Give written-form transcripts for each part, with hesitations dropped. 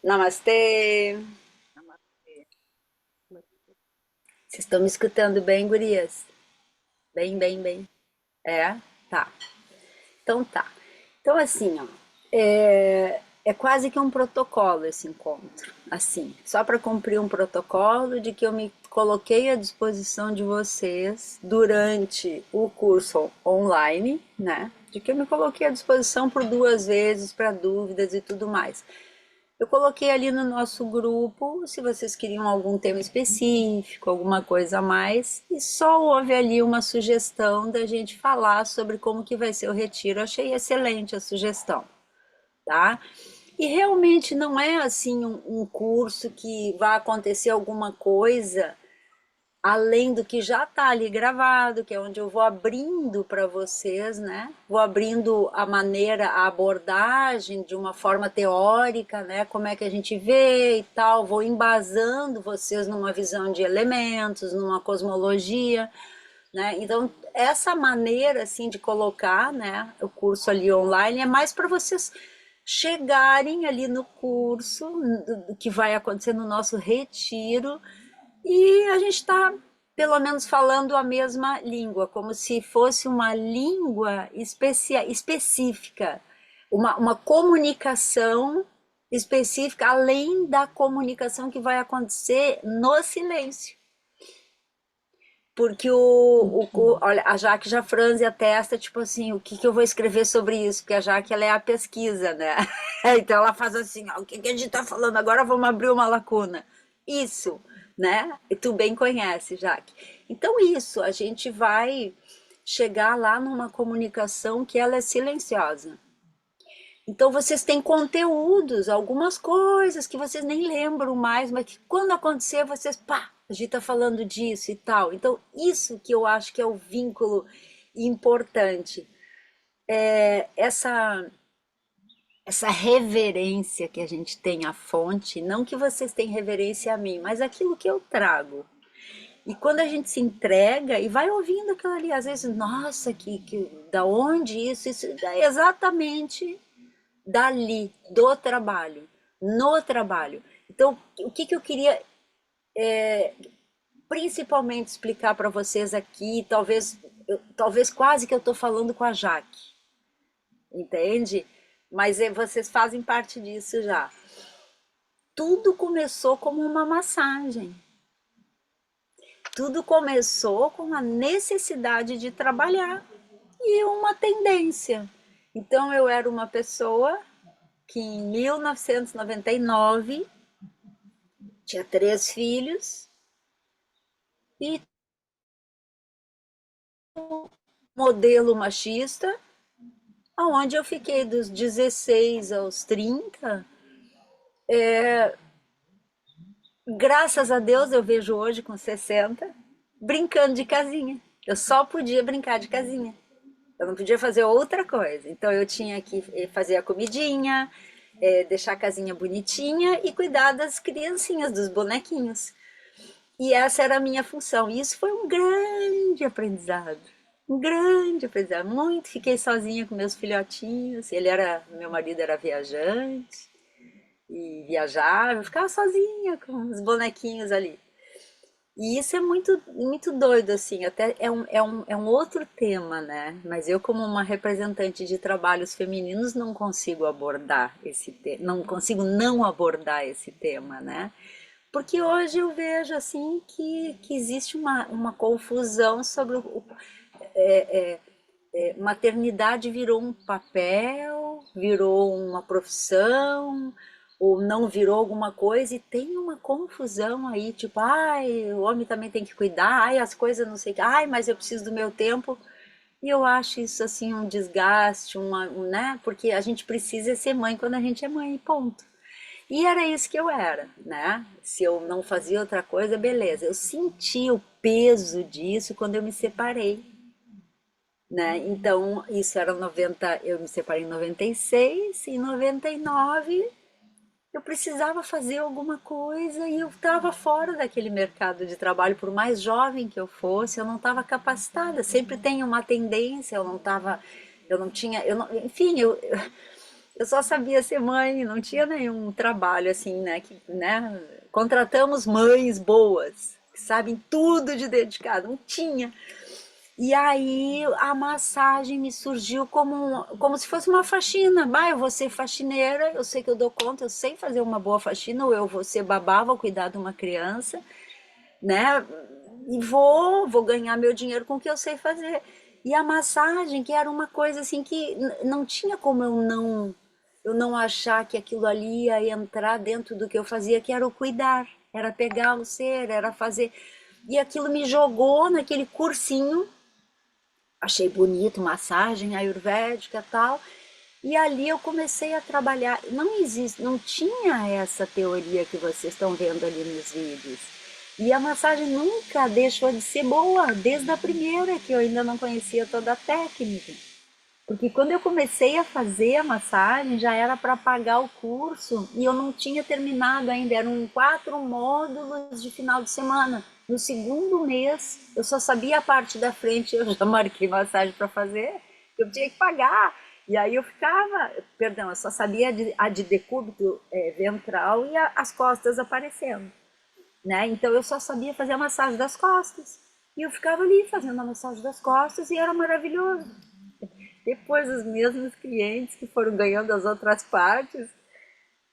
Namastê! Vocês estão me escutando bem, gurias? Bem, bem, bem. É? Tá. Então tá. Então assim, ó, é quase que um protocolo esse encontro. Assim, só para cumprir um protocolo de que eu me coloquei à disposição de vocês durante o curso online, né? De que eu me coloquei à disposição por 2 vezes para dúvidas e tudo mais. Eu coloquei ali no nosso grupo se vocês queriam algum tema específico, alguma coisa a mais, e só houve ali uma sugestão da gente falar sobre como que vai ser o retiro. Eu achei excelente a sugestão, tá? E realmente não é assim um curso que vai acontecer alguma coisa além do que já está ali gravado, que é onde eu vou abrindo para vocês, né? Vou abrindo a maneira, a abordagem de uma forma teórica, né? Como é que a gente vê e tal, vou embasando vocês numa visão de elementos, numa cosmologia, né? Então, essa maneira assim de colocar, né, o curso ali online é mais para vocês chegarem ali no curso que vai acontecer no nosso retiro e a gente está, pelo menos, falando a mesma língua, como se fosse uma língua específica, uma comunicação específica, além da comunicação que vai acontecer no silêncio. Porque olha, a Jaque já franze a testa, tipo assim, o que que eu vou escrever sobre isso? Porque a Jaque, ela é a pesquisa, né? Então ela faz assim, ó, o que que a gente tá falando agora? Vamos abrir uma lacuna. Isso, né? E tu bem conhece, Jaque. Então isso, a gente vai chegar lá numa comunicação que ela é silenciosa. Então vocês têm conteúdos, algumas coisas que vocês nem lembram mais, mas que quando acontecer vocês, pá, a gente tá falando disso e tal. Então isso que eu acho que é o vínculo importante, é essa reverência que a gente tem à fonte, não que vocês têm reverência a mim, mas aquilo que eu trago. E quando a gente se entrega e vai ouvindo aquilo ali, às vezes, nossa, da onde isso é exatamente dali, do trabalho, no trabalho. Então, o que que eu queria principalmente explicar para vocês aqui, talvez quase que eu estou falando com a Jaque, entende? Mas vocês fazem parte disso já. Tudo começou como uma massagem. Tudo começou com a necessidade de trabalhar e uma tendência. Então eu era uma pessoa que em 1999 tinha 3 filhos e modelo machista, aonde eu fiquei dos 16 aos 30. Graças a Deus eu vejo hoje com 60 brincando de casinha. Eu só podia brincar de casinha. Eu não podia fazer outra coisa. Então eu tinha que fazer a comidinha, deixar a casinha bonitinha e cuidar das criancinhas, dos bonequinhos. E essa era a minha função. E isso foi um grande aprendizado. Um grande aprendizado. Muito fiquei sozinha com meus filhotinhos. Meu marido era viajante e viajava, eu ficava sozinha com os bonequinhos ali. E isso é muito, muito doido, assim, até é um outro tema, né? Mas eu, como uma representante de trabalhos femininos, não consigo abordar esse tema, não consigo não abordar esse tema, né? Porque hoje eu vejo, assim, que existe uma confusão sobre maternidade virou um papel, virou uma profissão, ou não virou alguma coisa, e tem uma confusão aí, tipo, ai, o homem também tem que cuidar, ai, as coisas não sei o que, ai, mas eu preciso do meu tempo. E eu acho isso assim um desgaste, né? Porque a gente precisa ser mãe quando a gente é mãe, ponto. E era isso que eu era, né? Se eu não fazia outra coisa, beleza. Eu senti o peso disso quando eu me separei, né? Então, isso era 90, eu me separei em 96, em 99 eu precisava fazer alguma coisa e eu estava fora daquele mercado de trabalho, por mais jovem que eu fosse, eu não estava capacitada. Sempre tem uma tendência, eu não estava, eu não tinha, eu não, enfim, Eu só sabia ser mãe, não tinha nenhum trabalho assim, né? Né? Contratamos mães boas, que sabem tudo de dedicado, não tinha. E aí a massagem me surgiu como se fosse uma faxina. Bah, eu vou ser faxineira, eu sei que eu dou conta, eu sei fazer uma boa faxina, ou eu vou ser babá, vou cuidar de uma criança, né? E vou ganhar meu dinheiro com o que eu sei fazer. E a massagem, que era uma coisa assim que não tinha como eu não achar que aquilo ali ia entrar dentro do que eu fazia, que era o cuidar, era pegar o ser, era fazer. E aquilo me jogou naquele cursinho, achei bonito, massagem ayurvédica e tal. E ali eu comecei a trabalhar. Não existe, não tinha essa teoria que vocês estão vendo ali nos vídeos. E a massagem nunca deixou de ser boa, desde a primeira, que eu ainda não conhecia toda a técnica. Porque quando eu comecei a fazer a massagem, já era para pagar o curso e eu não tinha terminado ainda, eram 4 módulos de final de semana. No segundo mês, eu só sabia a parte da frente, eu já marquei massagem para fazer, eu tinha que pagar. E aí eu ficava, perdão, eu só sabia a de decúbito ventral e as costas aparecendo, né? Então eu só sabia fazer a massagem das costas. E eu ficava ali fazendo a massagem das costas e era maravilhoso. Depois, os mesmos clientes que foram ganhando as outras partes,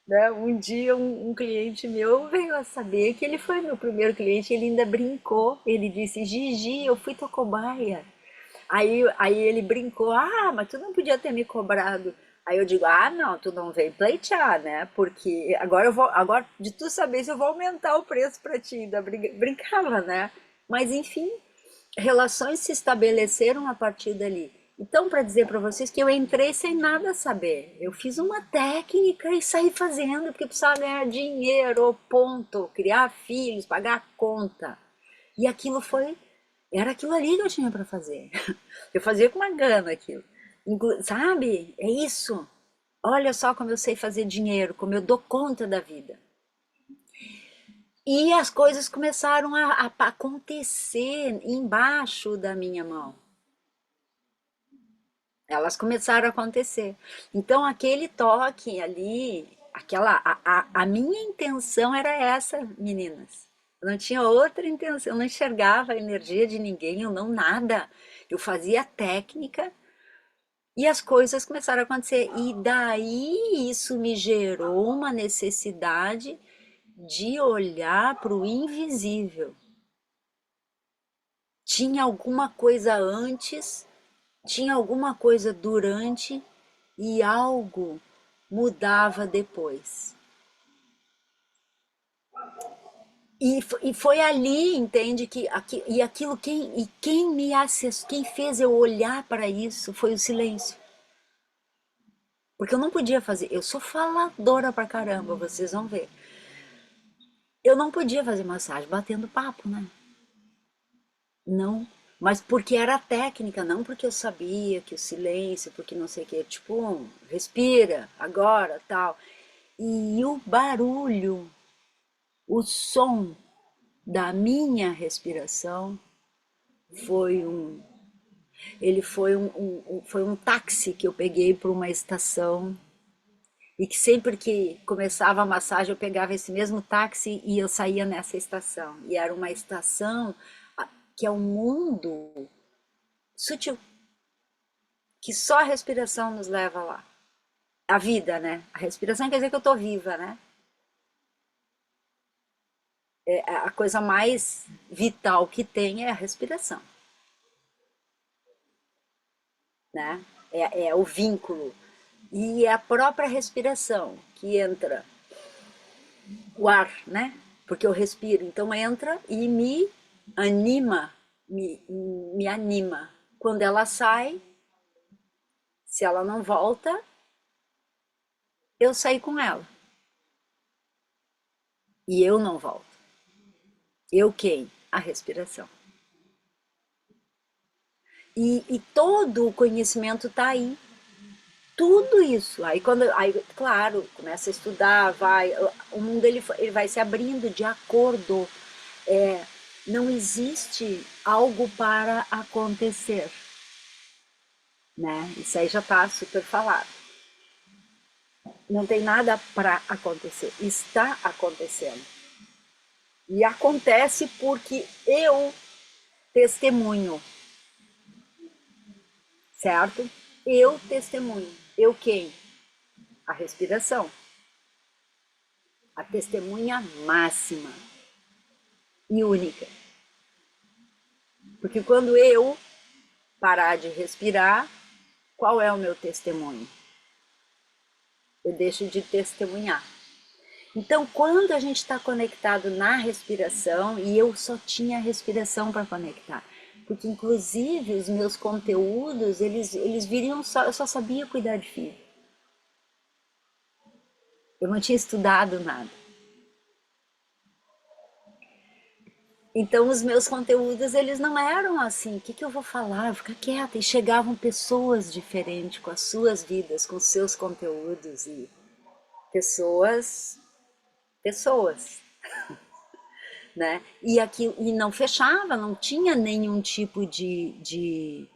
né? Um dia, um cliente meu veio a saber que ele foi meu primeiro cliente, ele ainda brincou, ele disse, Gigi, eu fui tua cobaia. Aí ele brincou, mas tu não podia ter me cobrado. Aí eu digo, não, tu não veio pleitear, né? Porque agora de tu saber se eu vou aumentar o preço para ti, ainda brincava, né? Mas enfim, relações se estabeleceram a partir dali. Então, para dizer para vocês que eu entrei sem nada saber, eu fiz uma técnica e saí fazendo, porque precisava ganhar dinheiro, ponto, criar filhos, pagar conta. E aquilo era aquilo ali que eu tinha para fazer. Eu fazia com uma gana aquilo. Sabe? É isso. Olha só como eu sei fazer dinheiro, como eu dou conta da vida. E as coisas começaram a acontecer embaixo da minha mão. Elas começaram a acontecer. Então, aquele toque ali, a minha intenção era essa, meninas. Eu não tinha outra intenção, eu não enxergava a energia de ninguém, eu não nada. Eu fazia técnica e as coisas começaram a acontecer. E daí isso me gerou uma necessidade de olhar para o invisível. Tinha alguma coisa antes, tinha alguma coisa durante e algo mudava depois. E foi ali, entende, e aquilo quem me acessou, quem fez eu olhar para isso foi o silêncio. Porque eu não podia fazer, eu sou faladora pra caramba, vocês vão ver. Eu não podia fazer massagem batendo papo, né? Não, mas porque era técnica, não porque eu sabia que o silêncio, porque não sei o que, tipo, respira, agora, tal. E o barulho, o som da minha respiração foi um, ele foi um táxi que eu peguei para uma estação e que sempre que começava a massagem eu pegava esse mesmo táxi e eu saía nessa estação. E era uma estação que é um mundo sutil, que só a respiração nos leva lá. A vida, né? A respiração quer dizer que eu tô viva, né? A coisa mais vital que tem é a respiração, né? É o vínculo. E é a própria respiração que entra o ar, né? Porque eu respiro, então entra e me anima, me anima. Quando ela sai, se ela não volta, eu saí com ela. E eu não volto. Eu quem? A respiração. E todo o conhecimento está aí. Tudo isso. Aí, claro, começa a estudar, o mundo ele vai se abrindo de acordo. É, não existe algo para acontecer, né? Isso aí já está super falado. Não tem nada para acontecer, está acontecendo. E acontece porque eu testemunho, certo? Eu testemunho. Eu quem? A respiração. A testemunha máxima e única. Porque quando eu parar de respirar, qual é o meu testemunho? Eu deixo de testemunhar. Então, quando a gente está conectado na respiração, e eu só tinha a respiração para conectar, porque inclusive os meus conteúdos, eles viriam só, eu só sabia cuidar de filho. Eu não tinha estudado nada. Então, os meus conteúdos, eles não eram assim, o que que eu vou falar? Eu vou ficar quieta. E chegavam pessoas diferentes, com as suas vidas, com os seus conteúdos, e pessoas, né? E aqui e não fechava, não tinha nenhum tipo de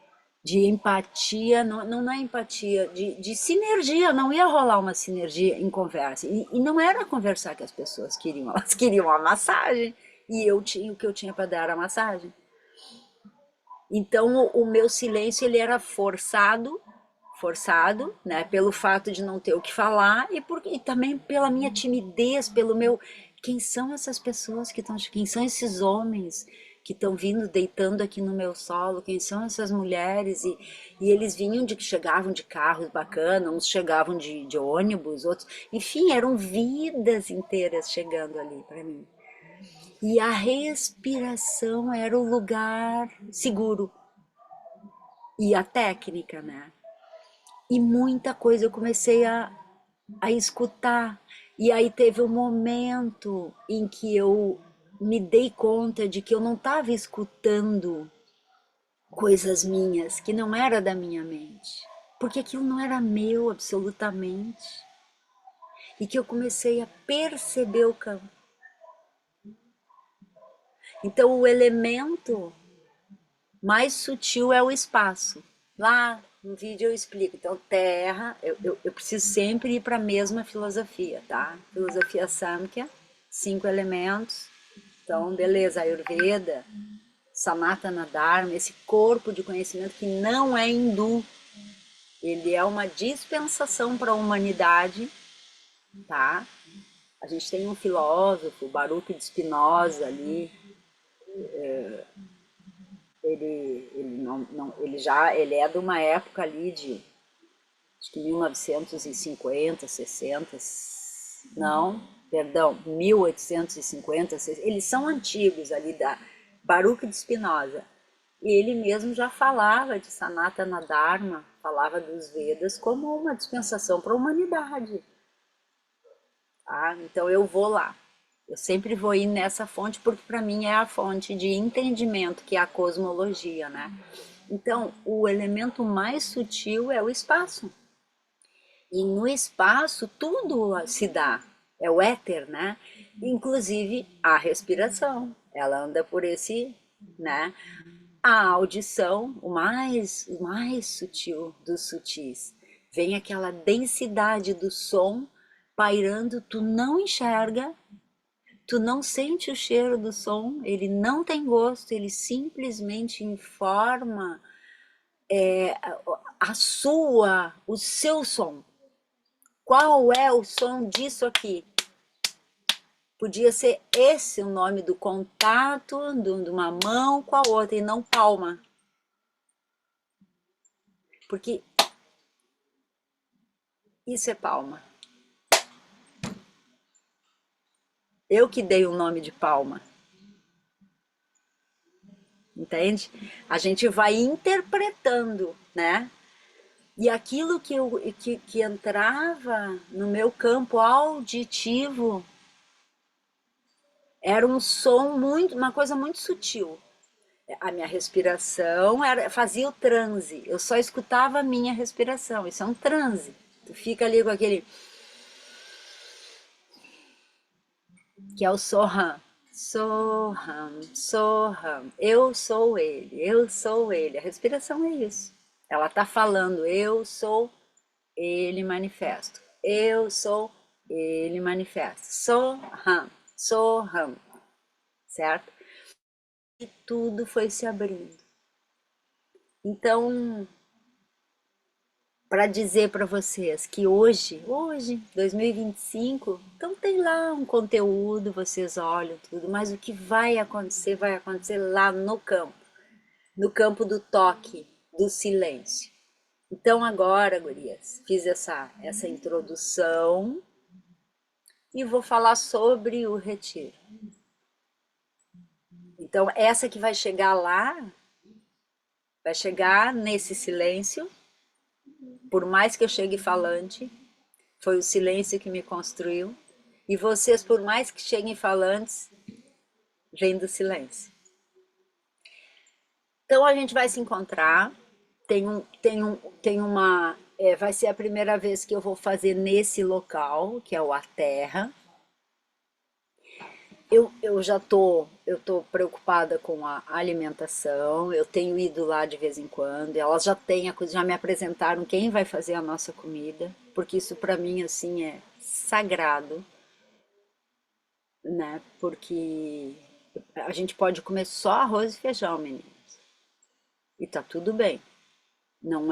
empatia, não é empatia, de sinergia, não ia rolar uma sinergia em conversa. E não era conversar que as pessoas queriam, elas queriam a massagem, e eu tinha o que eu tinha para dar a massagem. Então o meu silêncio ele era forçado, né, pelo fato de não ter o que falar e também pela minha timidez, pelo meu quem são essas pessoas que estão, quem são esses homens que estão vindo deitando aqui no meu solo, quem são essas mulheres e eles vinham de que chegavam de carros bacanas, uns chegavam de ônibus, outros, enfim, eram vidas inteiras chegando ali para mim. E a respiração era o lugar seguro e a técnica, né? E muita coisa eu comecei a escutar. E aí teve um momento em que eu me dei conta de que eu não estava escutando coisas minhas, que não era da minha mente, porque aquilo não era meu absolutamente. E que eu comecei a perceber o campo. Então o elemento mais sutil é o espaço. Lá no vídeo eu explico. Então, terra, eu preciso sempre ir para a mesma filosofia, tá? Filosofia Samkhya, 5 elementos. Então, beleza, Ayurveda, Sanatana Dharma, esse corpo de conhecimento que não é hindu. Ele é uma dispensação para a humanidade, tá? A gente tem um filósofo, Baruch de Spinoza ali, ele não, ele é de uma época ali de acho que 1950, 60, não, perdão, 1850, eles são antigos ali da Baruch de Spinoza. E ele mesmo já falava de Sanatana Dharma, falava dos Vedas como uma dispensação para a humanidade. Tá? Então eu vou lá. Eu sempre vou ir nessa fonte porque para mim é a fonte de entendimento, que é a cosmologia, né? Então, o elemento mais sutil é o espaço. E no espaço tudo se dá. É o éter, né? Inclusive a respiração. Ela anda por esse, né? A audição, o mais sutil dos sutis. Vem aquela densidade do som pairando, tu não enxerga, tu não sente o cheiro do som, ele não tem gosto, ele simplesmente informa o seu som. Qual é o som disso aqui? Podia ser esse o nome do contato de uma mão com a outra e não palma. Porque isso é palma. Eu que dei o nome de palma. Entende? A gente vai interpretando, né? E aquilo que entrava no meu campo auditivo era um som muito, uma coisa muito sutil. A minha respiração fazia o transe. Eu só escutava a minha respiração. Isso é um transe. Tu fica ali com aquele que é o Soham. Soham, Soham. Eu sou ele, eu sou ele. A respiração é isso. Ela está falando, eu sou ele manifesto. Eu sou, ele manifesta. Soham, Soham, certo? E tudo foi se abrindo. Então, para dizer para vocês que hoje, 2025, então tem lá um conteúdo, vocês olham tudo, mas o que vai acontecer lá no campo do toque, do silêncio. Então agora, gurias, fiz essa introdução e vou falar sobre o retiro. Então essa que vai chegar lá, vai chegar nesse silêncio, por mais que eu chegue falante, foi o silêncio que me construiu. E vocês, por mais que cheguem falantes, vêm do silêncio. Então a gente vai se encontrar. Tem uma. Vai ser a primeira vez que eu vou fazer nesse local, que é o A Terra. Eu tô preocupada com a alimentação. Eu tenho ido lá de vez em quando. Elas já me apresentaram quem vai fazer a nossa comida, porque isso para mim assim é sagrado, né? Porque a gente pode comer só arroz e feijão, menino, e tá tudo bem. Não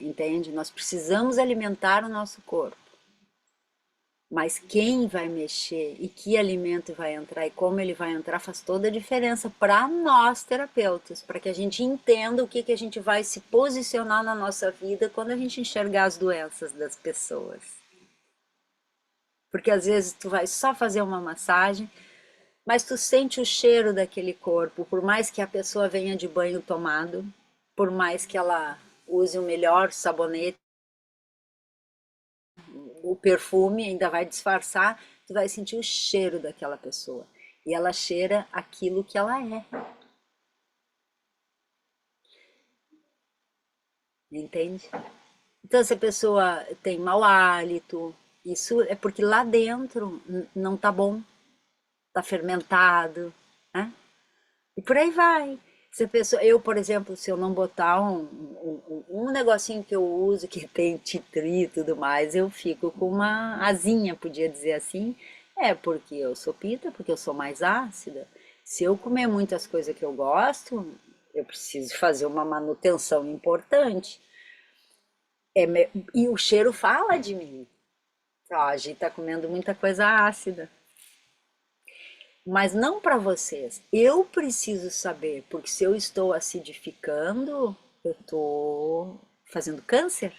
entende? Nós precisamos alimentar o nosso corpo. Mas quem vai mexer e que alimento vai entrar e como ele vai entrar faz toda a diferença para nós terapeutas, para que a gente entenda o que, que a gente vai se posicionar na nossa vida quando a gente enxergar as doenças das pessoas. Porque às vezes tu vai só fazer uma massagem, mas tu sente o cheiro daquele corpo, por mais que a pessoa venha de banho tomado, por mais que ela use o melhor sabonete, o perfume ainda vai disfarçar, tu vai sentir o cheiro daquela pessoa. E ela cheira aquilo que ela é. Entende? Então, se a pessoa tem mau hálito, isso é porque lá dentro não tá bom, tá fermentado, né? E por aí vai. Se a pessoa, eu, por exemplo, se eu não botar um negocinho que eu uso que tem titri e tudo mais, eu fico com uma asinha, podia dizer assim. É porque eu sou pita, porque eu sou mais ácida. Se eu comer muitas coisas que eu gosto, eu preciso fazer uma manutenção importante. E o cheiro fala de mim. Ó, a gente tá comendo muita coisa ácida. Mas não para vocês. Eu preciso saber, porque se eu estou acidificando, eu estou fazendo câncer,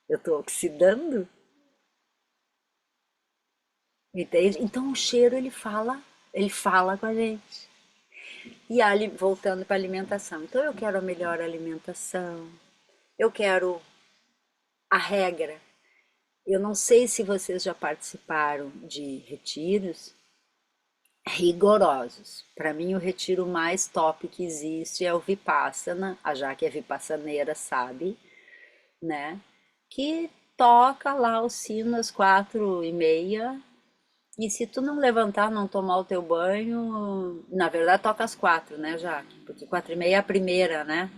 eu estou oxidando, entende? Então o cheiro ele fala com a gente. E ali, voltando para a alimentação. Então eu quero a melhor alimentação, eu quero a regra. Eu não sei se vocês já participaram de retiros rigorosos. Para mim, o retiro mais top que existe é o Vipassana, a Jaque é vipassaneira, sabe, né? Que toca lá o sino às 4h30. E se tu não levantar, não tomar o teu banho, na verdade toca às 4, né, Jaque? Porque 4h30 é a primeira, né?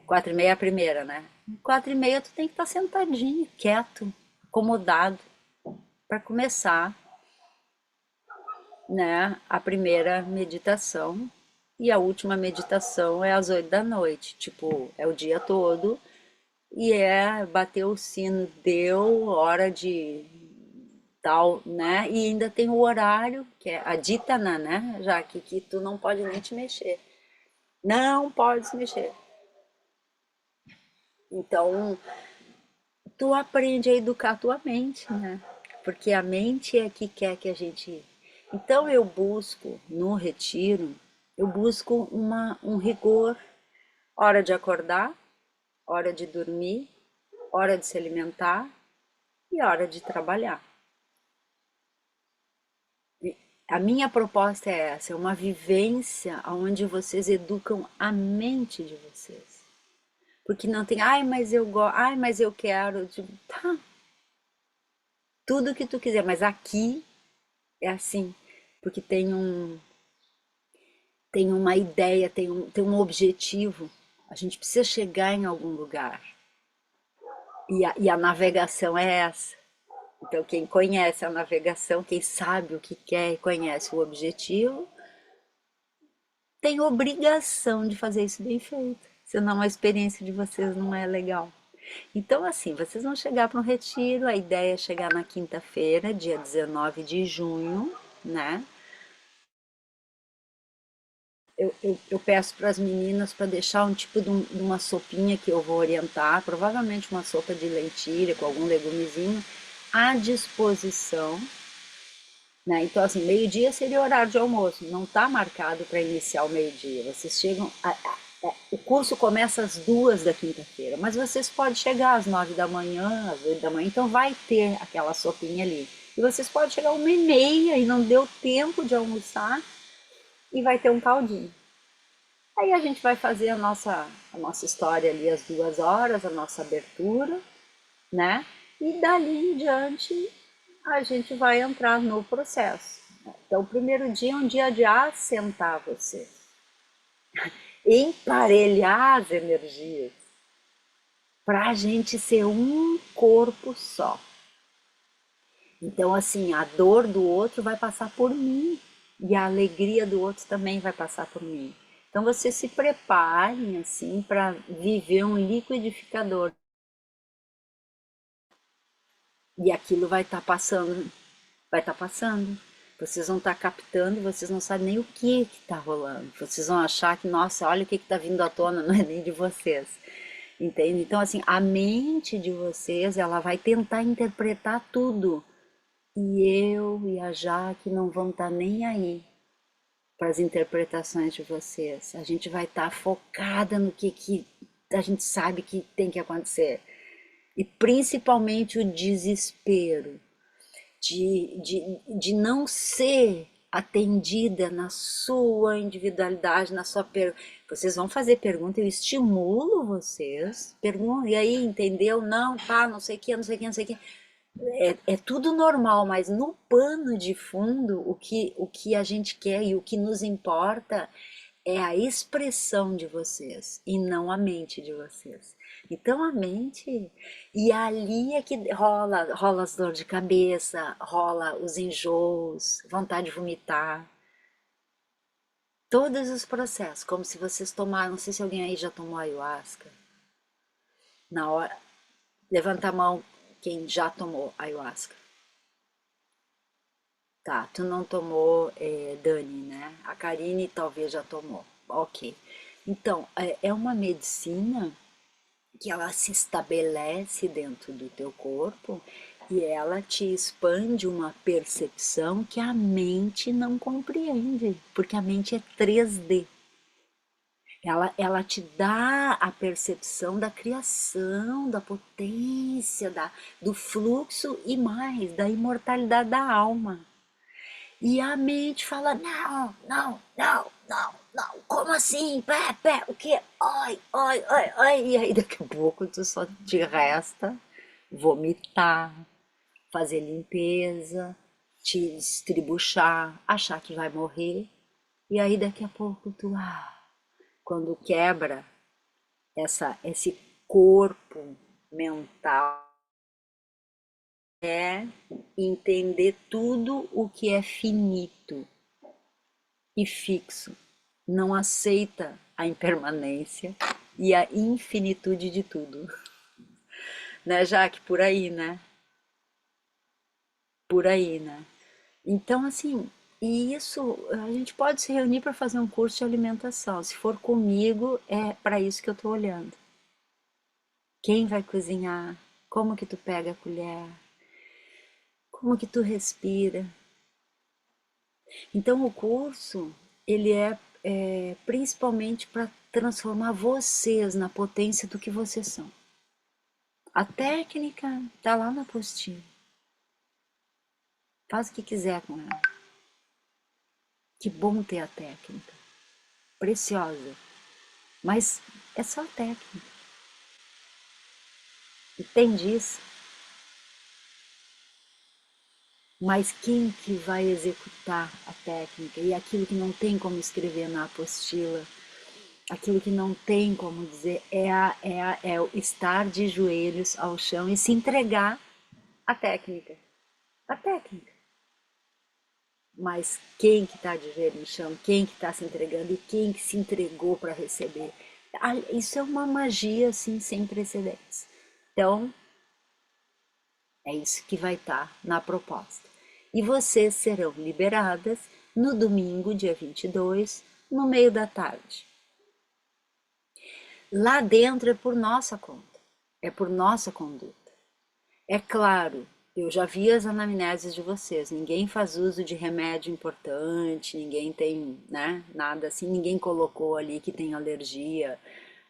4h30 é a primeira, né? 4h30 tu tem que estar sentadinho, quieto, acomodado, para começar, né, a primeira meditação. E a última meditação é às 8 da noite, tipo, é o dia todo. E é bater o sino, deu hora de tal, né? E ainda tem o horário, que é a dítana, né? Já que tu não pode nem te mexer. Não pode se mexer. Então, tu aprende a educar a tua mente, né? Porque a mente é que quer que a gente. Então, eu busco no retiro, eu busco um rigor, hora de acordar, hora de dormir, hora de se alimentar e hora de trabalhar. A minha proposta é essa, é uma vivência onde vocês educam a mente de vocês. Porque não tem, ai, mas eu gosto, ai, mas eu quero. Tipo, tá, tudo que tu quiser, mas aqui é assim, porque tem uma ideia, tem um objetivo. A gente precisa chegar em algum lugar. E a navegação é essa. Então, quem conhece a navegação, quem sabe o que quer e conhece o objetivo, tem obrigação de fazer isso bem feito. Senão a experiência de vocês não é legal. Então, assim, vocês vão chegar para um retiro. A ideia é chegar na quinta-feira, dia 19 de junho, né? Eu peço para as meninas para deixar um tipo de uma sopinha que eu vou orientar, provavelmente uma sopa de lentilha com algum legumezinho, à disposição, né? Então, assim, meio-dia seria o horário de almoço, não está marcado para iniciar o meio-dia. Vocês chegam. O curso começa às 2 da quinta-feira, mas vocês podem chegar às 9 da manhã, às 8 da manhã, então vai ter aquela sopinha ali. E vocês podem chegar 1h30 e não deu tempo de almoçar e vai ter um caldinho. Aí a gente vai fazer a nossa história ali às 2 horas, a nossa abertura, né? E dali em diante a gente vai entrar no processo. Então, o primeiro dia é um dia de assentar você, emparelhar as energias, para a gente ser um corpo só. Então, assim, a dor do outro vai passar por mim e a alegria do outro também vai passar por mim. Então, vocês se preparem, assim, para viver um liquidificador. E aquilo vai estar passando, vai estar passando. Vocês vão estar captando, vocês não sabem nem o que está rolando. Vocês vão achar que, nossa, olha o que está vindo à tona, não é nem de vocês. Entende? Então, assim, a mente de vocês, ela vai tentar interpretar tudo. E eu e a Jaque não vão estar nem aí para as interpretações de vocês. A gente vai estar focada no que a gente sabe que tem que acontecer. E principalmente o desespero de não ser atendida na sua individualidade, na sua pergunta. Vocês vão fazer pergunta, eu estimulo vocês. Pergunta, e aí, entendeu? Não, tá, não sei o que, não sei o que, não sei o que. É tudo normal, mas no pano de fundo, o que a gente quer e o que nos importa é a expressão de vocês e não a mente de vocês. Então a mente, e ali é que rola as dores de cabeça, rola os enjoos, vontade de vomitar, todos os processos, como se vocês tomaram, não sei se alguém aí já tomou ayahuasca. Na hora, levanta a mão quem já tomou ayahuasca. Tá, tu não tomou, Dani, né? A Karine talvez já tomou. Ok. Então, é uma medicina que ela se estabelece dentro do teu corpo e ela te expande uma percepção que a mente não compreende, porque a mente é 3D. Ela te dá a percepção da criação, da potência, do fluxo e mais, da imortalidade da alma. E a mente fala: não, não, não, não, não, como assim? Pé, pé, o quê? Ai, ai, ai, ai. E aí daqui a pouco tu só te resta vomitar, fazer limpeza, te estribuchar, achar que vai morrer. E aí daqui a pouco quando quebra esse corpo mental, é entender tudo o que é finito e fixo, não aceita a impermanência e a infinitude de tudo. Né, Jaque? Por aí, né? Por aí, né? Então, assim, e isso a gente pode se reunir para fazer um curso de alimentação. Se for comigo, é para isso que eu estou olhando. Quem vai cozinhar? Como que tu pega a colher? Como que tu respira? Então, o curso, ele é principalmente para transformar vocês na potência do que vocês são. A técnica tá lá na apostila. Faz o que quiser com ela. Que bom ter a técnica. Preciosa. Mas é só técnica. Entende isso? Mas quem que vai executar a técnica e aquilo que não tem como escrever na apostila? Aquilo que não tem como dizer é o estar de joelhos ao chão e se entregar à técnica. A técnica. Mas quem que está de joelho no chão, quem que está se entregando e quem que se entregou para receber. Isso é uma magia assim sem precedentes. Então, é isso que vai estar na proposta. E vocês serão liberadas no domingo, dia 22, no meio da tarde. Lá dentro é por nossa conta, é por nossa conduta. É claro, eu já vi as anamneses de vocês, ninguém faz uso de remédio importante, ninguém tem, né, nada assim, ninguém colocou ali que tem alergia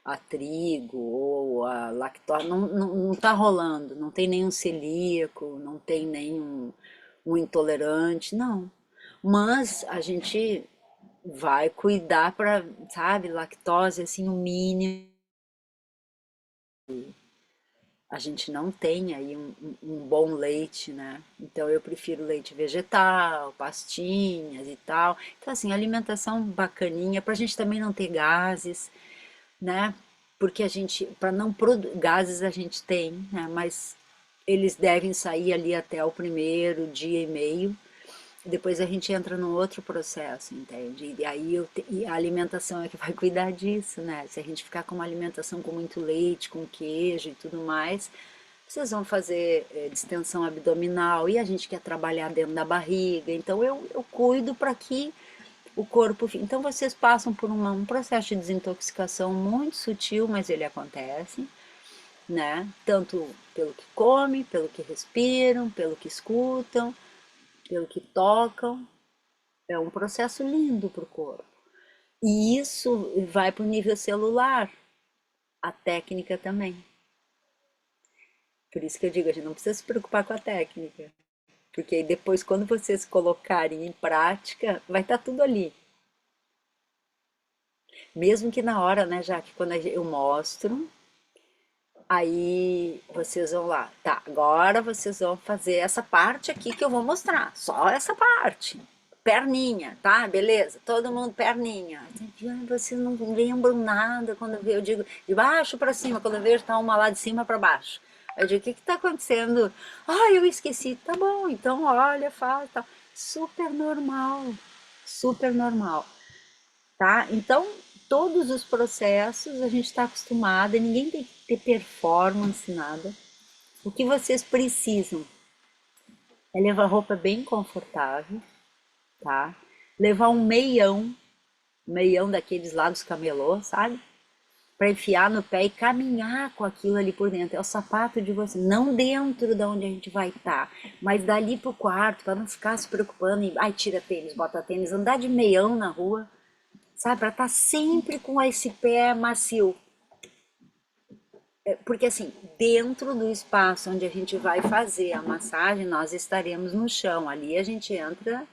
a trigo ou a lactose, não tá rolando, não tem nenhum celíaco, não tem nenhum um intolerante, não. Mas a gente vai cuidar para, sabe, lactose assim, o mínimo. A gente não tem aí um bom leite, né? Então eu prefiro leite vegetal, pastinhas e tal. Então, assim, alimentação bacaninha, pra gente também não ter gases, né? Porque a gente, para não produzir, gases a gente tem, né? Mas eles devem sair ali até o primeiro dia e meio. Depois a gente entra num outro processo, entende? E aí e a alimentação é que vai cuidar disso, né? Se a gente ficar com uma alimentação com muito leite, com queijo e tudo mais, vocês vão fazer distensão abdominal e a gente quer trabalhar dentro da barriga. Então eu cuido para que o corpo. Então vocês passam por um processo de desintoxicação muito sutil, mas ele acontece, né? Tanto pelo que comem, pelo que respiram, pelo que escutam, pelo que tocam. É um processo lindo para o corpo. E isso vai para o nível celular, a técnica também. Por isso que eu digo, a gente não precisa se preocupar com a técnica. Porque aí depois, quando vocês colocarem em prática, vai estar tudo ali. Mesmo que na hora, né, já que quando eu mostro, aí vocês vão lá, tá, agora vocês vão fazer essa parte aqui que eu vou mostrar, só essa parte. Perninha, tá? Beleza? Todo mundo perninha. Vocês não lembram nada quando eu digo de baixo para cima, quando eu vejo tá uma lá de cima para baixo. Eu digo, o que que tá acontecendo? Ah, eu esqueci. Tá bom, então olha, faz, tá. Super normal, super normal, tá? Então, todos os processos a gente está acostumada, ninguém tem que ter performance, nada. O que vocês precisam é levar roupa bem confortável, tá? Levar um meião daqueles lá dos camelô, sabe? Para enfiar no pé e caminhar com aquilo ali por dentro. É o sapato de você, não dentro de onde a gente vai estar, mas dali pro quarto, para não ficar se preocupando em, ai, tira tênis, bota tênis, andar de meião na rua, sabe? Para estar sempre com esse pé macio. Porque assim, dentro do espaço onde a gente vai fazer a massagem, nós estaremos no chão. Ali a gente entra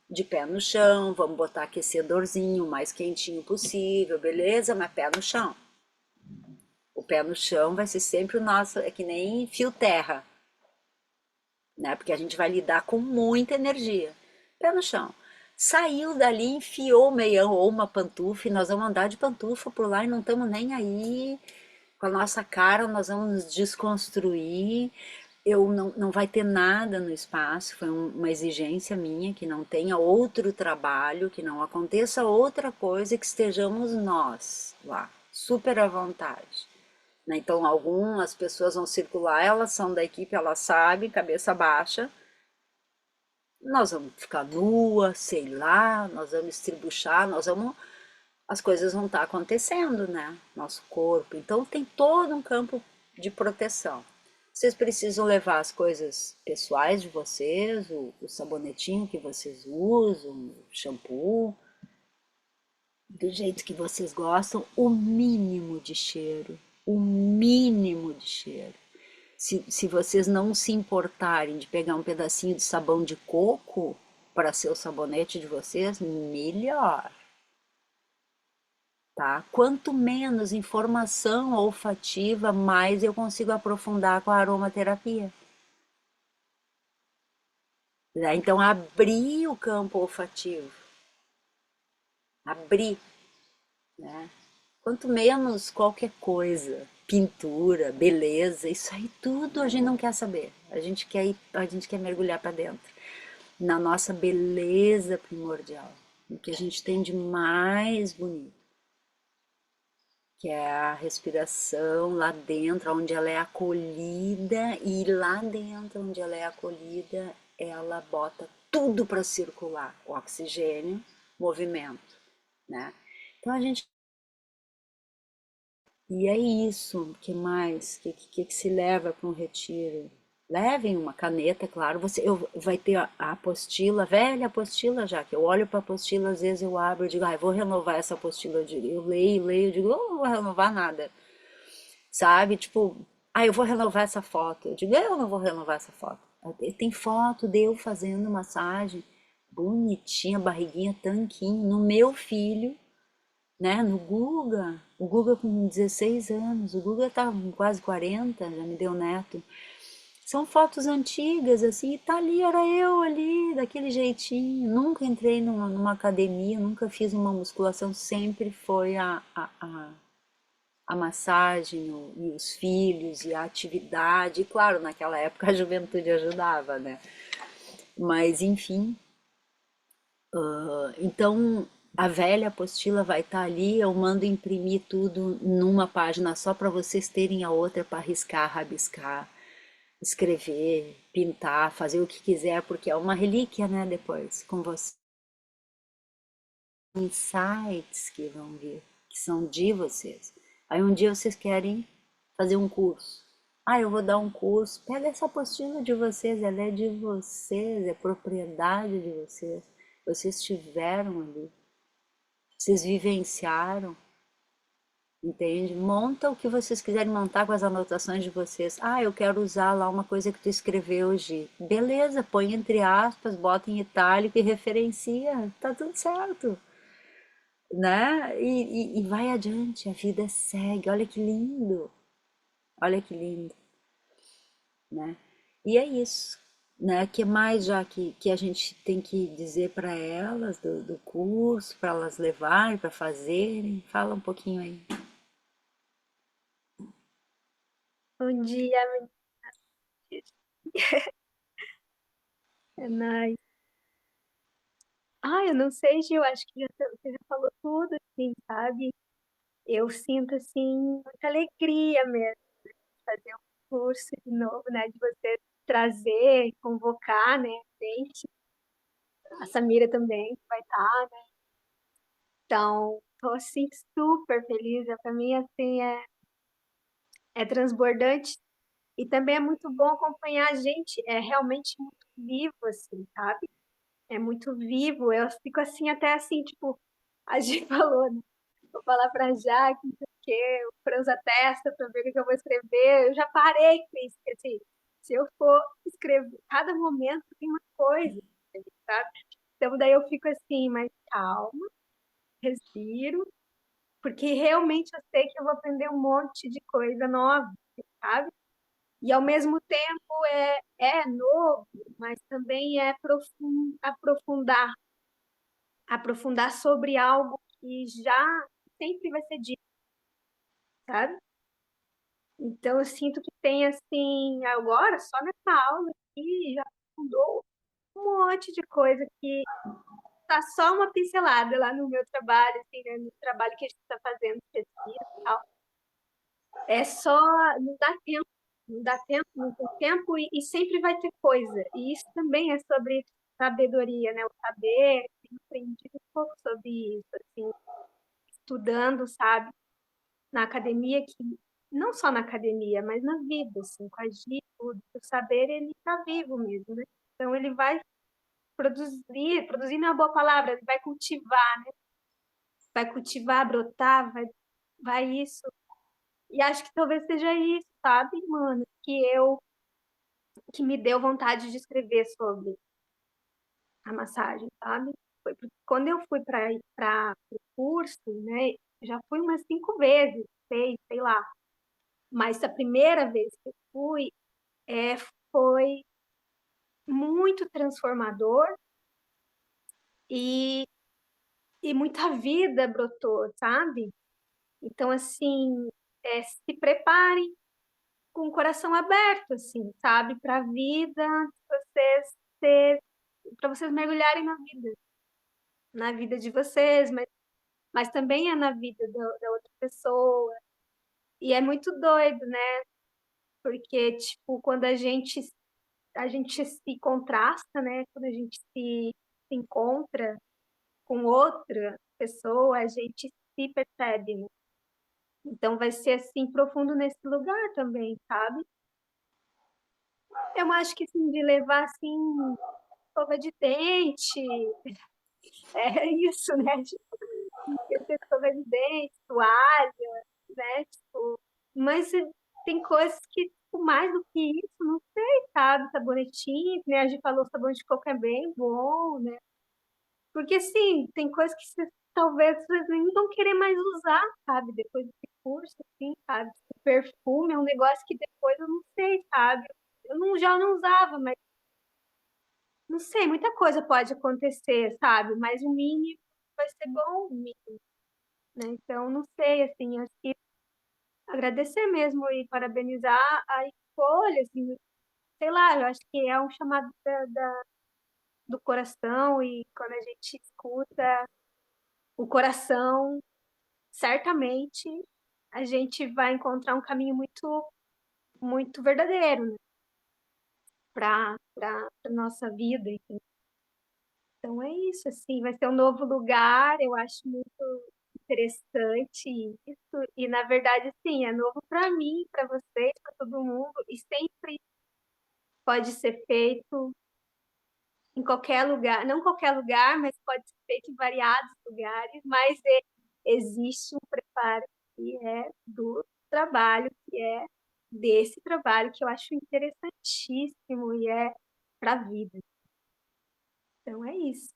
de pé no chão, vamos botar aquecedorzinho, o mais quentinho possível, beleza? Mas pé no chão. O pé no chão vai ser sempre o nosso, é que nem fio terra, né? Porque a gente vai lidar com muita energia. Pé no chão. Saiu dali, enfiou o meião ou uma pantufa e nós vamos andar de pantufa por lá e não estamos nem aí. Com a nossa cara, nós vamos nos desconstruir. Eu não vai ter nada no espaço, foi uma exigência minha que não tenha outro trabalho, que não aconteça outra coisa, que estejamos nós lá, super à vontade. Né? Então, algumas pessoas vão circular, elas são da equipe, elas sabem, cabeça baixa. Nós vamos ficar nua, sei lá, nós vamos estribuchar, nós vamos. As coisas vão estar acontecendo, né? Nosso corpo. Então, tem todo um campo de proteção. Vocês precisam levar as coisas pessoais de vocês, o sabonetinho que vocês usam, o shampoo, do jeito que vocês gostam, o mínimo de cheiro. O mínimo de cheiro. Se vocês não se importarem de pegar um pedacinho de sabão de coco para ser o sabonete de vocês, melhor, tá? Quanto menos informação olfativa, mais eu consigo aprofundar com a aromaterapia. Né? Então, abrir o campo olfativo, abrir, né? Quanto menos qualquer coisa, pintura, beleza, isso aí tudo a gente não quer saber. A gente quer mergulhar para dentro, na nossa beleza primordial, no que a gente tem de mais bonito, que é a respiração lá dentro, onde ela é acolhida, e lá dentro, onde ela é acolhida, ela bota tudo para circular, oxigênio, movimento, né? Então a gente e é isso, o que mais? Que se leva para um retiro? Levem uma caneta, claro. Vai ter a apostila, a velha apostila já, que eu olho para a apostila, às vezes eu abro e digo, vou renovar essa apostila. Eu leio, leio, digo, eu não vou renovar nada, sabe? Tipo, eu vou renovar essa foto. Eu digo, eu não vou renovar essa foto. Tem foto de eu fazendo massagem, bonitinha, barriguinha, tanquinho, no meu filho, né? No Guga, o Guga com 16 anos, o Guga tá com quase 40, já me deu neto. São fotos antigas, assim, e tá ali, era eu ali, daquele jeitinho. Nunca entrei numa academia, nunca fiz uma musculação, sempre foi a massagem e os filhos e a atividade. E claro, naquela época a juventude ajudava, né? Mas enfim, então, a velha apostila vai estar ali, eu mando imprimir tudo numa página só para vocês terem a outra para riscar, rabiscar, escrever, pintar, fazer o que quiser, porque é uma relíquia, né, depois, com vocês. Insights que vão vir, que são de vocês. Aí um dia vocês querem fazer um curso. Eu vou dar um curso. Pega essa apostila de vocês, ela é de vocês, é propriedade de vocês. Vocês estiveram ali. Vocês vivenciaram, entende? Monta o que vocês quiserem montar com as anotações de vocês. Eu quero usar lá uma coisa que tu escreveu hoje. Beleza, põe entre aspas, bota em itálico e referencia. Tá tudo certo, né? E vai adiante, a vida segue. Olha que lindo, olha que lindo, né? E é isso, né? Que mais já que a gente tem que dizer para elas do curso, para elas levarem, para fazerem? Fala um pouquinho aí. Bom dia, meninas. É nóis. Eu não sei, Gil, acho que você já falou tudo, assim, sabe? Eu sinto, assim, muita alegria mesmo de fazer um curso de novo, né? De você trazer, convocar, né? Gente, a Samira também que vai estar, né? Então, tô, assim, super feliz. Pra mim, assim, é transbordante. E também é muito bom acompanhar a gente. É realmente muito vivo, assim, sabe? É muito vivo. Eu fico assim, até assim, tipo, a gente falou, né? Vou falar pra Jaque, não sei o quê, eu franzo a testa pra ver o que eu vou escrever. Eu já parei com isso, porque assim, se eu for escrever, cada momento tem uma coisa, sabe? Então daí eu fico assim, mais calma, respiro, porque realmente eu sei que eu vou aprender um monte de coisa nova, sabe? E ao mesmo tempo é novo, mas também é aprofundar aprofundar sobre algo que já sempre vai ser dito, sabe? Então eu sinto que tem assim, agora, só nessa aula aqui, já mudou um monte de coisa que tá só uma pincelada lá no meu trabalho, assim, né, no trabalho que a gente está fazendo, pesquisa e tal. É só, não dá tempo, não dá tempo, não tem tempo e sempre vai ter coisa. E isso também é sobre sabedoria, né? O saber, tenho aprendido um pouco sobre isso, assim, estudando, sabe? Na academia, que não só na academia, mas na vida, assim, com a Gi, tudo. O saber, ele está vivo mesmo, né? Então, ele vai produzir não é uma boa palavra, ele vai cultivar, brotar, vai isso. E acho que talvez seja isso, sabe, mano, que me deu vontade de escrever sobre a massagem, sabe? Foi porque quando eu fui para o curso, né, já fui umas 5 vezes, sei lá, mas a primeira vez que eu fui, é, foi muito transformador e, e muita vida brotou, sabe? Então, assim, se preparem com o coração aberto, assim, sabe, para a vida, vocês ter, para vocês mergulharem na vida de vocês, mas também é na vida da outra pessoa. E é muito doido, né? Porque, tipo, quando a gente se contrasta, né? Quando a gente se encontra com outra pessoa, a gente se percebe, né? Então vai ser assim profundo nesse lugar também, sabe? Eu acho que assim, de levar assim escova de dente, é isso, né? Tipo, ter escova de dente, toalha, né? Tipo, mas tem coisas que, tipo, mais do que isso, não sei, sabe? Sabonetinho, né? A gente falou, sabão de coco é bem bom, né? Porque, assim, tem coisas que talvez vocês nem vão querer mais usar, sabe? Depois desse curso, assim, sabe? O perfume é um negócio que depois eu não sei, sabe? Eu não, já não usava, mas não sei, muita coisa pode acontecer, sabe? Mas o mínimo vai ser bom, né? Então, não sei, assim, acho que agradecer mesmo e parabenizar a escolha, assim, sei lá, eu acho que é um chamado do coração e quando a gente escuta o coração, certamente a gente vai encontrar um caminho muito, muito verdadeiro, né? Para nossa vida. Então é isso, assim, vai ser um novo lugar, eu acho muito interessante isso. E na verdade, assim, é novo para mim, para vocês, para todo mundo, e sempre pode ser feito em qualquer lugar, não qualquer lugar, mas pode ser feito em variados lugares, mas existe um preparo que é do trabalho, que é desse trabalho, que eu acho interessantíssimo e é para a vida. Então é isso.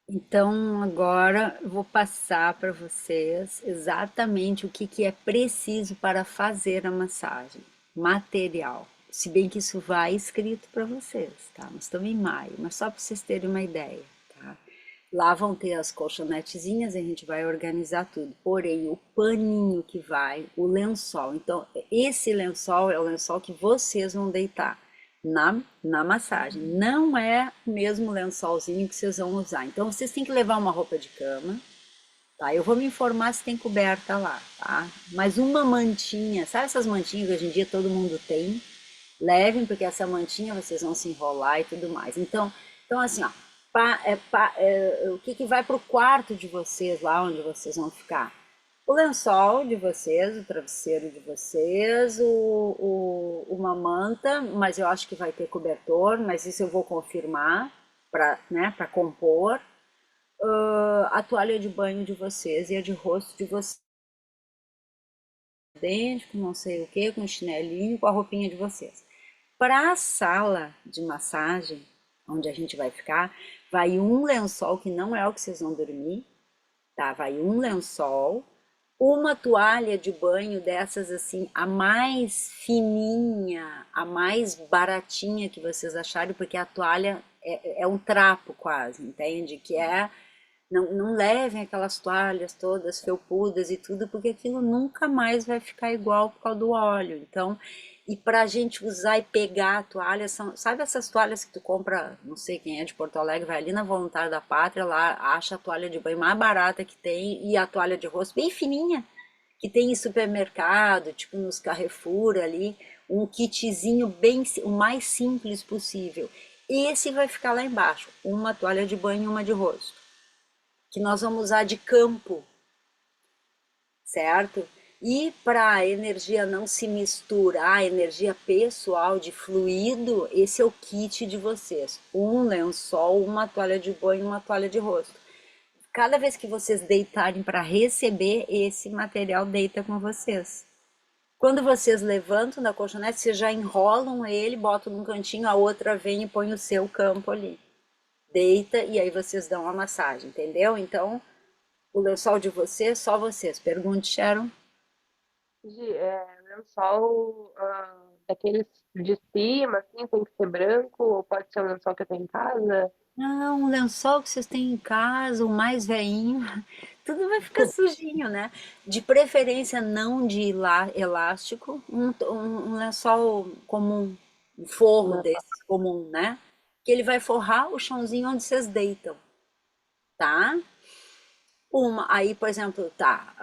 Então, agora eu vou passar para vocês exatamente o que que é preciso para fazer a massagem. Material. Se bem que isso vai escrito para vocês, tá? Nós estamos em maio, mas só para vocês terem uma ideia, tá? Lá vão ter as colchonetezinhas, a gente vai organizar tudo. Porém, o paninho que vai, o lençol. Então, esse lençol é o lençol que vocês vão deitar na massagem. Não é o mesmo lençolzinho que vocês vão usar. Então, vocês têm que levar uma roupa de cama, tá? Eu vou me informar se tem coberta lá, tá? Mas uma mantinha, sabe essas mantinhas que hoje em dia todo mundo tem? Levem, porque essa mantinha vocês vão se enrolar e tudo mais. Então assim, ó, o que que vai para o quarto de vocês, lá onde vocês vão ficar? O lençol de vocês, o travesseiro de vocês, uma manta, mas eu acho que vai ter cobertor, mas isso eu vou confirmar para, né, para compor. A toalha de banho de vocês e a de rosto de vocês, dente, com não sei o que, com chinelinho, com a roupinha de vocês. Para a sala de massagem, onde a gente vai ficar, vai um lençol que não é o que vocês vão dormir, tá? Vai um lençol, uma toalha de banho dessas assim, a mais fininha, a mais baratinha que vocês acharem, porque a toalha é um trapo quase, entende? Que é não levem aquelas toalhas todas felpudas e tudo, porque aquilo nunca mais vai ficar igual por causa do óleo. Então, e para a gente usar e pegar a toalha, sabe essas toalhas que tu compra, não sei quem é de Porto Alegre, vai ali na Voluntária da Pátria, lá acha a toalha de banho mais barata que tem e a toalha de rosto bem fininha, que tem em supermercado, tipo nos Carrefour ali, um kitzinho bem, o mais simples possível. Esse vai ficar lá embaixo, uma toalha de banho e uma de rosto que nós vamos usar de campo, certo? E para a energia não se misturar, a energia pessoal de fluido, esse é o kit de vocês. Um lençol, uma toalha de banho e uma toalha de rosto. Cada vez que vocês deitarem para receber, esse material deita com vocês. Quando vocês levantam da colchonete, vocês já enrolam ele, botam num cantinho, a outra vem e põe o seu campo ali. Deita e aí vocês dão a massagem, entendeu? Então, o lençol de vocês, só vocês. Pergunte, Sharon. Lençol daqueles de cima, assim, tem que ser branco, ou pode ser um lençol que eu tenho em casa? Não, um lençol que vocês têm em casa, o mais veinho, tudo vai ficar sujinho, né? De preferência não de elástico, um lençol comum, um forro Uma desses comum, né? Que ele vai forrar o chãozinho onde vocês deitam, tá? Aí, por exemplo, tá,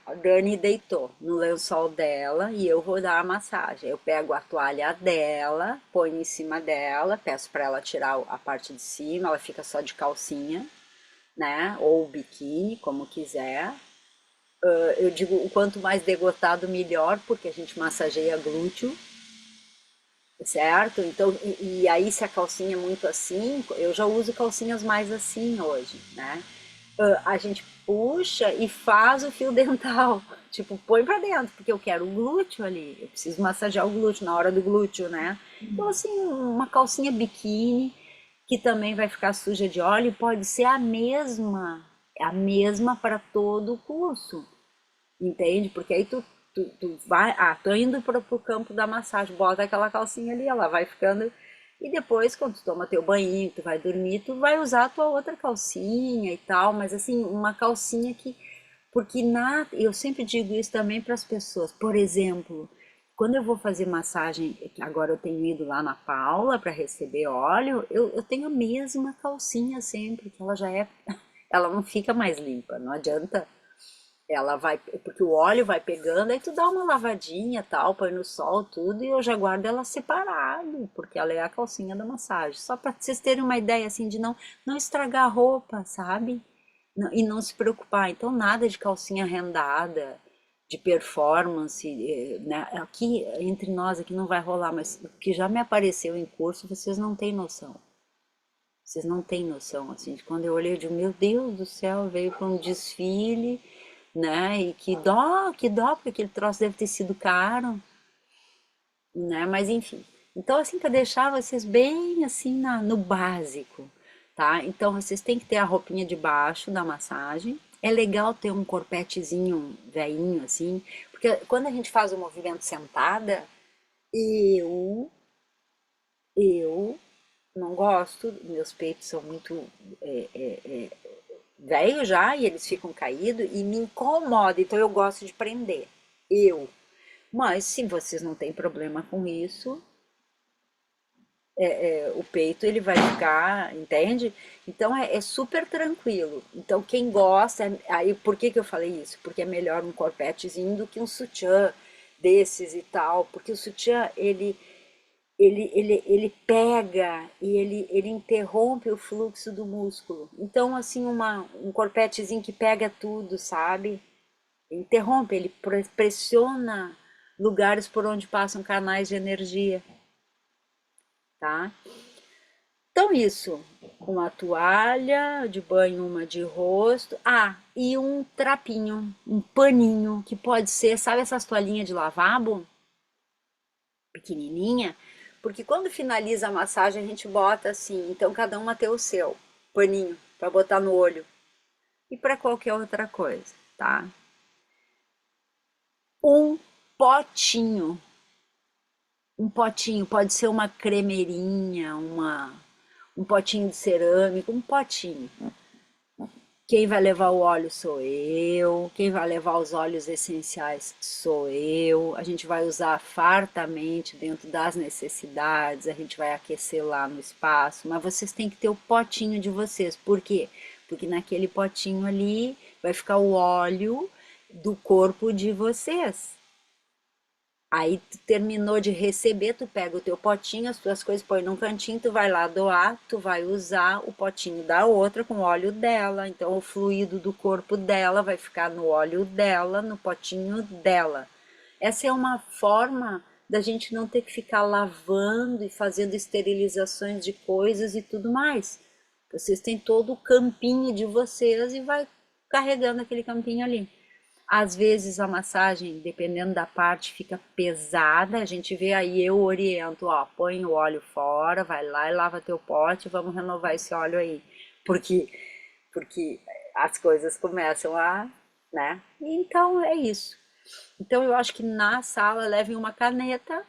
a Dani deitou no lençol dela e eu vou dar a massagem. Eu pego a toalha dela, ponho em cima dela, peço para ela tirar a parte de cima, ela fica só de calcinha, né? Ou biquíni, como quiser. Eu digo o quanto mais degotado, melhor, porque a gente massageia glúteo, certo? Então, e aí se a calcinha é muito assim, eu já uso calcinhas mais assim hoje, né? A gente puxa e faz o fio dental, tipo, põe pra dentro, porque eu quero o glúteo ali, eu preciso massagear o glúteo na hora do glúteo, né? Então, assim, uma calcinha biquíni, que também vai ficar suja de óleo, pode ser a mesma para todo o curso. Entende? Porque aí tu vai, tô indo pro campo da massagem, bota aquela calcinha ali, ela vai ficando. E depois, quando tu toma teu banho, tu vai dormir, tu vai usar a tua outra calcinha e tal, mas assim, uma calcinha que. Porque eu sempre digo isso também para as pessoas. Por exemplo, quando eu vou fazer massagem, que agora eu tenho ido lá na Paula para receber óleo, eu tenho a mesma calcinha sempre, que ela já é. Ela não fica mais limpa, não adianta ela vai, porque o óleo vai pegando, aí tu dá uma lavadinha, tal, põe no sol, tudo, e eu já guardo ela separado, porque ela é a calcinha da massagem. Só para vocês terem uma ideia, assim, de não estragar a roupa, sabe? E não se preocupar. Então, nada de calcinha rendada, de performance, né? Aqui, entre nós, aqui não vai rolar, mas o que já me apareceu em curso, vocês não têm noção. Vocês não têm noção, assim, de quando eu olhei, eu digo, meu Deus do céu, veio para um desfile, né? E que dó, porque aquele troço deve ter sido caro, né? Mas enfim. Então, assim, para deixar vocês bem assim no básico, tá? Então, vocês têm que ter a roupinha de baixo da massagem. É legal ter um corpetezinho veinho, assim, porque quando a gente faz o movimento sentada, eu, eu não gosto, meus peitos são muito velho já e eles ficam caídos e me incomoda, então eu gosto de prender. Eu. Mas se vocês não têm problema com isso, o peito ele vai ficar, entende? Então é super tranquilo. Então quem gosta, aí por que que eu falei isso? Porque é melhor um corpetezinho do que um sutiã desses e tal, porque o sutiã ele pega e ele interrompe o fluxo do músculo. Então, assim, um corpetezinho que pega tudo, sabe? Interrompe, ele pressiona lugares por onde passam canais de energia, tá? Então, isso, uma toalha de banho, uma de rosto. Ah, e um trapinho, um paninho, que pode ser, sabe essas toalhinhas de lavabo? Pequenininha? Porque quando finaliza a massagem, a gente bota assim, então cada uma tem o seu paninho para botar no olho e para qualquer outra coisa, tá? Um potinho, um potinho, pode ser uma cremeirinha, um potinho de cerâmica, um potinho. Quem vai levar o óleo sou eu, quem vai levar os óleos essenciais sou eu. A gente vai usar fartamente dentro das necessidades, a gente vai aquecer lá no espaço, mas vocês têm que ter o potinho de vocês. Por quê? Porque naquele potinho ali vai ficar o óleo do corpo de vocês. Aí tu terminou de receber, tu pega o teu potinho, as tuas coisas, põe num cantinho, tu vai lá doar, tu vai usar o potinho da outra com o óleo dela. Então o fluido do corpo dela vai ficar no óleo dela, no potinho dela. Essa é uma forma da gente não ter que ficar lavando e fazendo esterilizações de coisas e tudo mais. Vocês têm todo o campinho de vocês e vai carregando aquele campinho ali. Às vezes a massagem, dependendo da parte, fica pesada. A gente vê aí, eu oriento, ó, põe o óleo fora, vai lá e lava teu pote, vamos renovar esse óleo aí. Porque, porque as coisas começam né? Então é isso. Então eu acho que na sala levem uma caneta,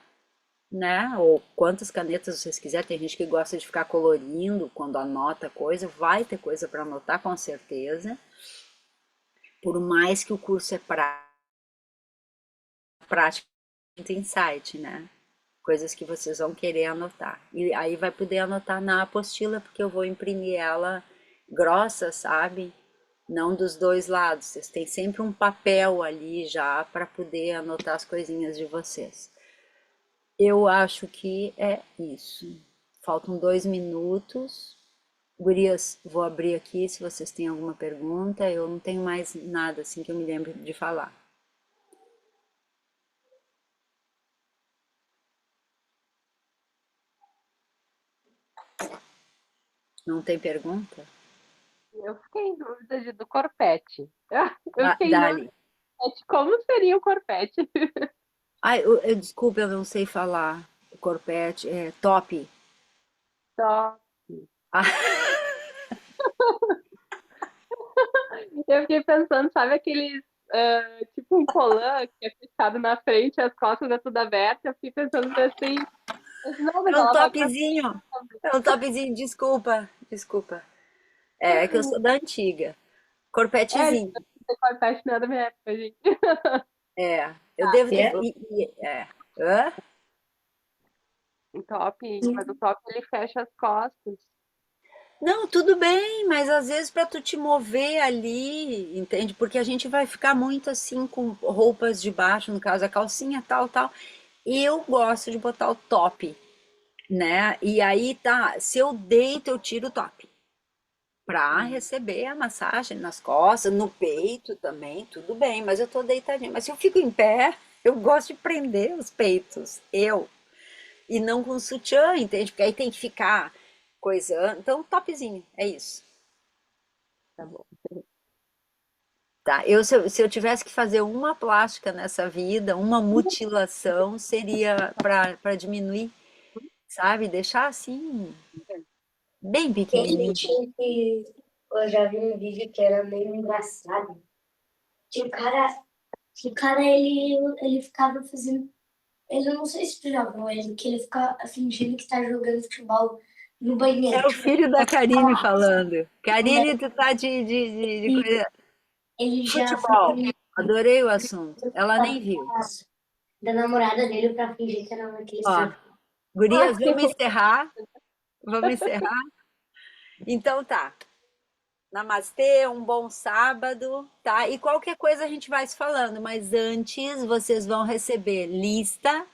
né? Ou quantas canetas vocês quiserem. Tem gente que gosta de ficar colorindo quando anota coisa, vai ter coisa para anotar com certeza. Por mais que o curso é prático, tem site, né? Coisas que vocês vão querer anotar. E aí vai poder anotar na apostila, porque eu vou imprimir ela grossa, sabe? Não dos dois lados. Vocês têm sempre um papel ali já para poder anotar as coisinhas de vocês. Eu acho que é isso. Faltam 2 minutos. Gurias, vou abrir aqui se vocês têm alguma pergunta. Eu não tenho mais nada assim que eu me lembro de falar. Não tem pergunta? Eu fiquei em dúvida do corpete. Eu Ah, fiquei em dúvida dali. de como seria o corpete. Ai, desculpa, eu não sei falar. Corpete, top. Só. Ah, Eu fiquei pensando, sabe aqueles, tipo um colã que é fechado na frente, as costas é tudo aberto. Eu fiquei pensando assim, não, mas é um ela vai pra topzinho. É um topzinho, desculpa, desculpa. É que eu sou da antiga. É, Corpetezinho. corpete não é da minha época, gente. É, eu devo ter. É, Hã? Um top, mas o top ele fecha as costas. Não, tudo bem, mas às vezes para tu te mover ali, entende? Porque a gente vai ficar muito assim com roupas de baixo, no caso a calcinha, tal, tal. Eu gosto de botar o top, né? E aí tá, se eu deito, eu tiro o top. Pra receber a massagem nas costas, no peito também, tudo bem, mas eu tô deitadinha. Mas se eu fico em pé, eu gosto de prender os peitos, e não com sutiã, entende? Porque aí tem que ficar coisando. Então, topzinho, é isso. Tá bom. Tá, se eu tivesse que fazer uma plástica nessa vida, uma mutilação, seria para diminuir, sabe? Deixar assim, bem ele pequenininho. tinha que. Eu já vi um vídeo que era meio engraçado. Que o cara ele ficava fazendo. Ele não sei se tu já viu ele, que ele fica fingindo que tá jogando futebol no banheiro. É o Tipo, filho da Karine falando. né? Karine, tu tá de E coisa. ele já foi Futebol. Adorei o assunto. Ela nem viu. da namorada dele pra fingir que era naquele Ó, saco. gurias, vamos encerrar. Vamos encerrar. Então tá. Namastê, um bom sábado, tá? E qualquer coisa a gente vai se falando, mas antes vocês vão receber lista,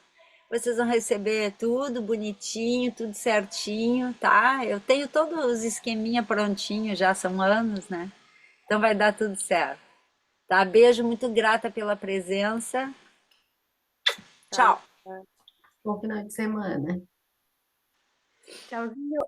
vocês vão receber tudo bonitinho, tudo certinho, tá? Eu tenho todos os esqueminha prontinho, já são anos, né? Então vai dar tudo certo, tá? Beijo, muito grata pela presença. Tá. Tchau. Bom final de semana. Tchauzinho.